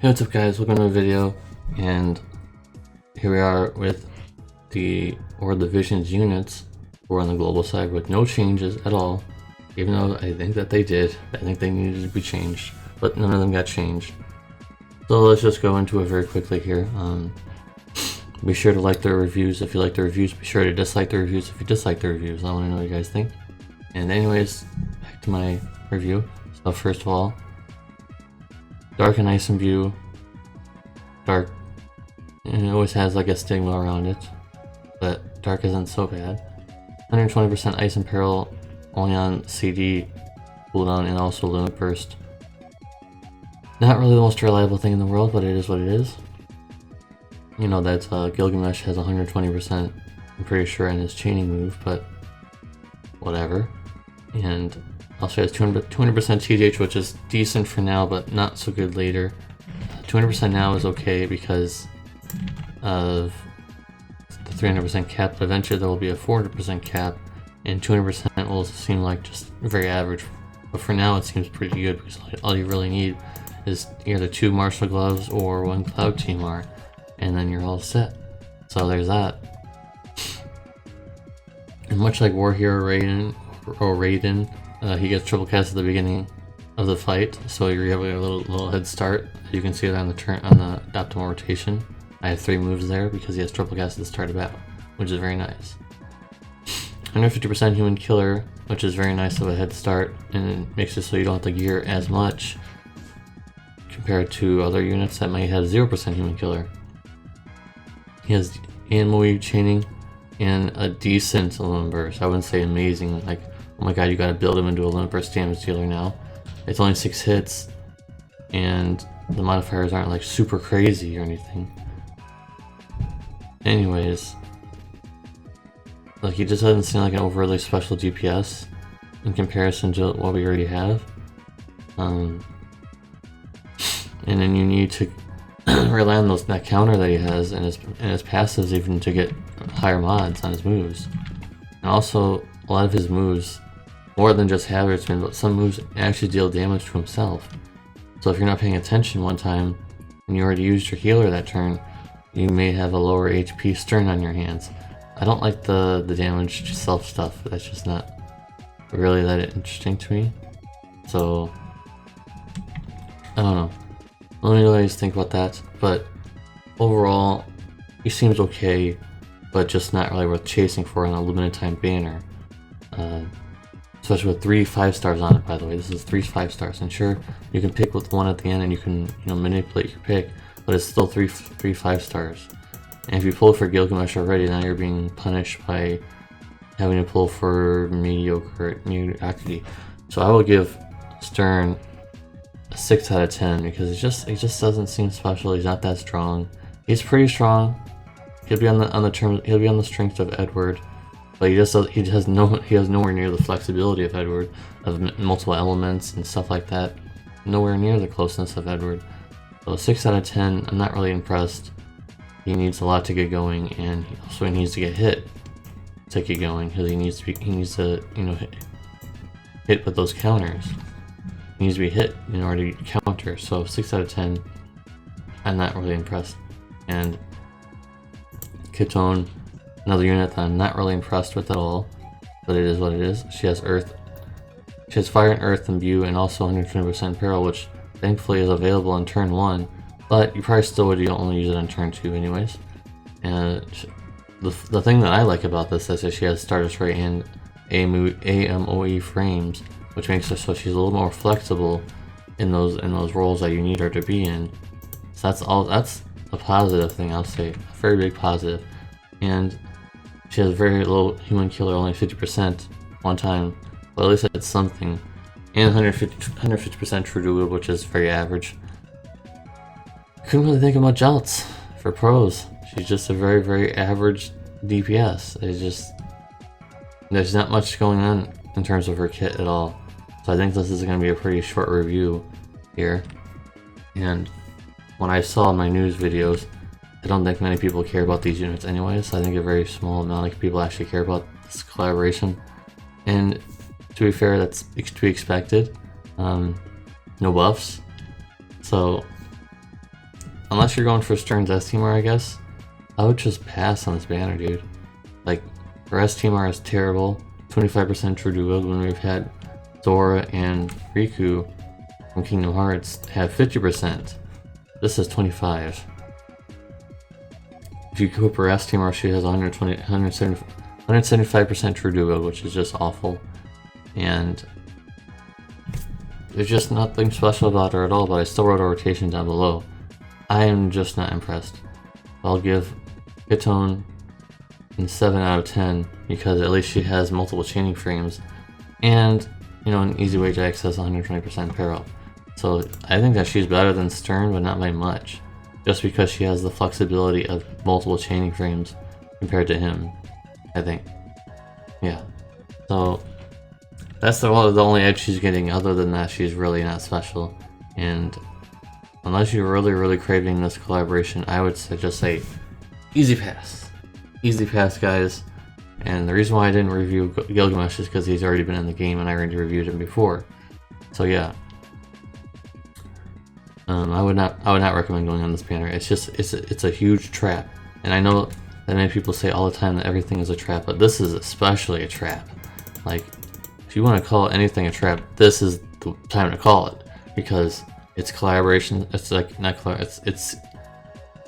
Hey, what's up guys, welcome to the video, and here we are with the World Divisions units. We're on the global side with no changes at all, even though I think that they did. I think they needed to be changed, but none of them got changed. So let's just go into it very quickly here. Be sure to like the reviews if you like the reviews, be sure to dislike the reviews if you dislike the reviews. I want to know what you guys think. And anyways, back to my review. So first of all, Dark and Ice Imbue. Dark, and it always has like a stigma around it, but Dark isn't so bad. 120% Ice and Peril, only on CD cooldown and also Limit Burst. Not really the most reliable thing in the world, but it is what it is. You know that Gilgamesh has 120%, I'm pretty sure, in his chaining move, but whatever. And also has 200% TDH, which is decent for now, but not so good later. 200% now is okay because of the 300% cap, but eventually there will be a 400% cap, and 200% will seem like just very average. But for now it seems pretty good because all you really need is either 2 Martial Gloves or 1 Cloud TMR, and then you're all set. So there's that. And much like War Hero Raiden, he gets triple cast at the beginning of the fight, so you're having a little head start. You can see it on the optimal rotation. I have 3 moves there because he has triple cast at the start of battle, which is very nice. 150% human killer, which is very nice of a head start, and it makes it so you don't have to gear as much compared to other units that might have 0% human killer. He has AMOE chaining and a decent limit burst. I wouldn't say amazing, like, oh my god, you gotta build him into a limit burst damage dealer now. It's only 6 hits, and the modifiers aren't like super crazy or anything. Anyways, like, he just doesn't seem like an overly special DPS in comparison to what we already have. And then you need to rely on that counter that he has and his passives even to get higher mods on his moves. And also, a lot of his moves, more than just Habitsman, but some moves actually deal damage to himself. So if you're not paying attention one time and you already used your healer that turn, you may have a lower HP Sterne on your hands. I don't like the damage to self stuff. That's just not really that interesting to me. So I don't know. Let me know what you guys think about that. But overall, he seems okay, but just not really worth chasing for on a limited time banner. Especially with 3 5-stars on it, by the way. This is 3 5-stars, and sure, you can pick with 1 at the end and you can, manipulate your pick, but it's still 3 5-stars. And if you pull for Gilgamesh already, now you're being punished by having to pull for mediocrity. So I will give Sterne a 6 out of 10 because it just doesn't seem special. He's not that strong. He's pretty strong. He'll be on the strength of Edward. But he has nowhere near the flexibility of Edward, of multiple elements and stuff like that. Nowhere near the closeness of Edward. So 6 out of 10. I'm not really impressed. He needs a lot to get going, and also he needs to get hit to get going because he needs to hit with those counters. He needs to be hit in order to counter. So 6 out of 10. I'm not really impressed. And Kitone, another unit that I'm not really impressed with at all, but it is what it is. She has Earth. She has Fire and Earth Imbue, and also 120% Peril, which thankfully is available on turn 1, but you probably still would only use it on turn 2 anyways. And the thing that I like about this is that she has Stardust Ray and AMOE frames, which makes her so she's a little more flexible in those roles that you need her to be in. So that's a positive thing, I'll say, a very big positive. And she has very low human killer, only 50% one time, but at least it's something. And 150% true to wood, which is very average. Couldn't really think of much else for pros. She's just a very, very average DPS. There's not much going on in terms of her kit at all. So I think this is going to be a pretty short review here. And when I saw my news videos, I don't think many people care about these units anyways, so I think a very small amount of people actually care about this collaboration. And to be fair, that's to be expected. No buffs. So unless you're going for Stern's S-Teamer, I guess, I would just pass on this banner, dude. Like, her S-Teamer is terrible, 25% true to wield when we've had Sora and Riku from Kingdom Hearts have 50%. This is 25. If you equip her S-Teamer, she has 175% true to wield, which is just awful. And there's just nothing special about her at all, but I still wrote a rotation down below. I am just not impressed. I'll give Kitone a 7 out of 10 because at least she has multiple chaining frames and, you know, an easy way to access 120% pair up. So I think that she's better than Stern, but not by much, just because she has the flexibility of multiple chaining frames compared to him, I think. Yeah. So that's the only edge she's getting. Other than that, she's really not special. And unless you're really craving this collaboration, I would just say easy pass. Easy pass, guys. And the reason why I didn't review Gilgamesh is because he's already been in the game and I already reviewed him before. So yeah. I would not recommend going on this banner. It's a huge trap. And I know that many people say all the time that everything is a trap, but this is especially a trap. Like, if you want to call anything a trap, this is the time to call it, because it's collaboration. It's like not collaboration. It's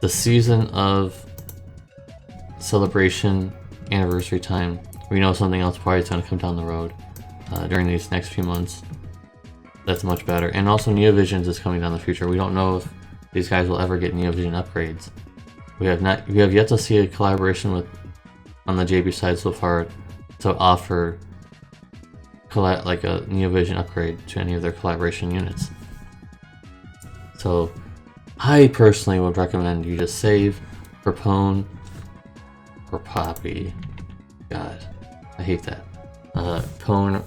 the season of celebration, anniversary time. We know something else probably is going to come down the road during these next few months. That's much better. And also Neovisions is coming down the future. We don't know if these guys will ever get Neovision upgrades. We have yet to see a collaboration on the JB side so far to offer like a Neovision upgrade to any of their collaboration units. So I personally would recommend you just save for Pone or Poppy. God, I hate that. Pone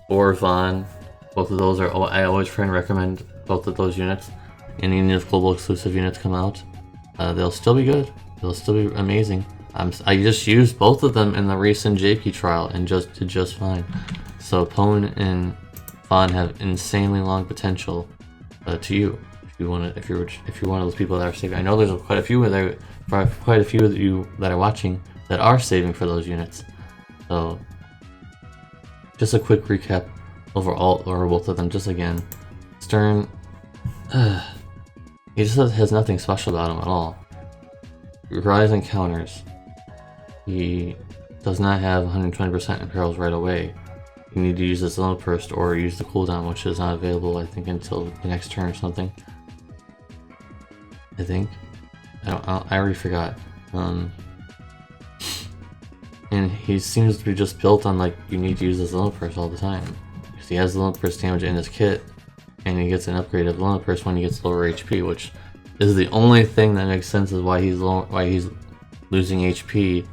or Vaughn. Both of those are, I always try and recommend both of those units. And even if global exclusive units come out, they'll still be good. They'll still be amazing. I just used both of them in the recent JP trial and did just fine. So Pone and Vaughn have insanely long potential to you. If you're one of those people that are saving. I know there's quite a few of you that are watching that are saving for those units. So just a quick recap overall, or both of them, just again. Stern, he just has nothing special about him at all. Rise and counters. He does not have 120% imperils right away. You need to use the Zone Burst or use the cooldown, which is not available, I think, until the next turn or something. I think. I already forgot. And he seems to be just built on, like, you need to use the Zone Burst all the time. Because he has the Zone Burst damage in his kit, and he gets an upgrade of Zone Burst when he gets lower HP, which is the only thing that makes sense is why he's losing HP.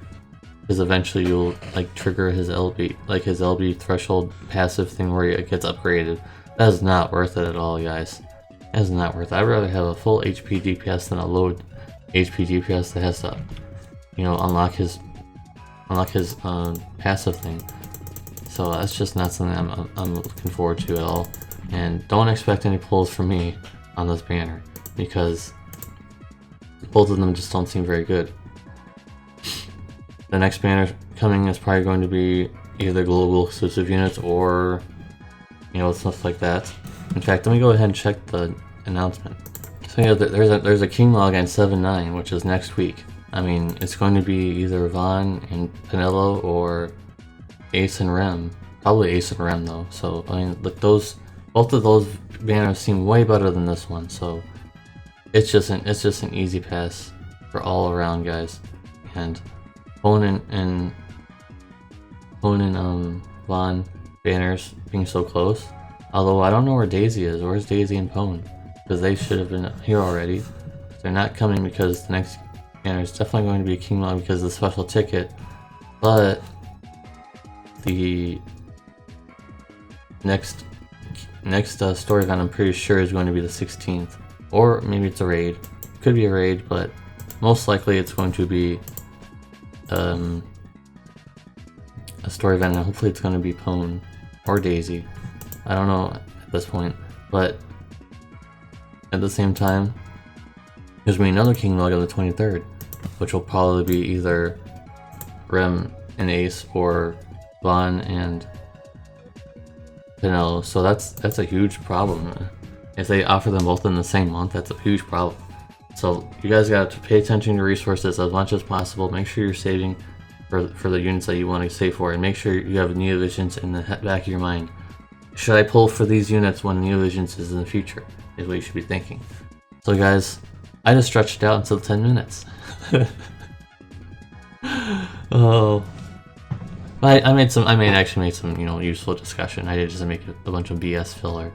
Because eventually you'll like trigger his LB, like his LB threshold passive thing where it gets upgraded. That is not worth it at all, guys. That is not worth it. I'd rather have a full HP DPS than a low HP DPS that has to, you know, unlock his passive thing. So that's just not something I'm looking forward to at all. And don't expect any pulls from me on this banner because both of them just don't seem very good. The next banner coming is probably going to be either global exclusive units or, you know, stuff like that. In fact, let me go ahead and check the announcement. So yeah, there's a King Log on 7-9, which is next week. I mean, it's going to be either Vaughn and Penelo or Ace and Rem. Probably Ace and Rem though. So I mean, look, both of those banners seem way better than this one. So it's just an easy pass for all around, guys. And Pone and Vaughn banners being so close. Although I don't know where Daisy is. Where's Daisy and Pone? Because they should have been here already. They're not coming because the next banner is definitely going to be a King Log because of the special ticket. But the next story event I'm pretty sure is going to be the 16th. Or maybe it's a raid. Could be a raid, but most likely it's going to be a story event, and hopefully it's going to be Pone or Daisy. I don't know at this point, but at the same time, There's gonna be another King Mug on the 23rd, which will probably be either Rem and Ace or Vaughn and Pinello. So that's a huge problem. If they offer them both in the same month, that's a huge problem. So you guys got to pay attention to resources as much as possible. Make sure you're saving for the units that you want to save for, and make sure you have Neovisions in the back of your mind. Should I pull for these units when Neovisions is in the future? Is what you should be thinking. So guys, I just stretched it out until 10 minutes. Oh, I actually made some useful discussion. I did just make a bunch of BS filler.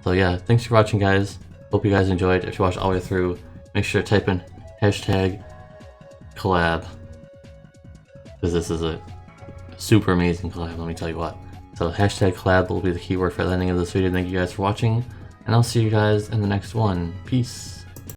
So yeah, thanks for watching, guys. Hope you guys enjoyed. If you watched all the way through, make sure to type in #collab, because this is a super amazing collab, let me tell you what. So #collab will be the keyword for the ending of this video. Thank you guys for watching, and I'll see you guys in the next one. Peace.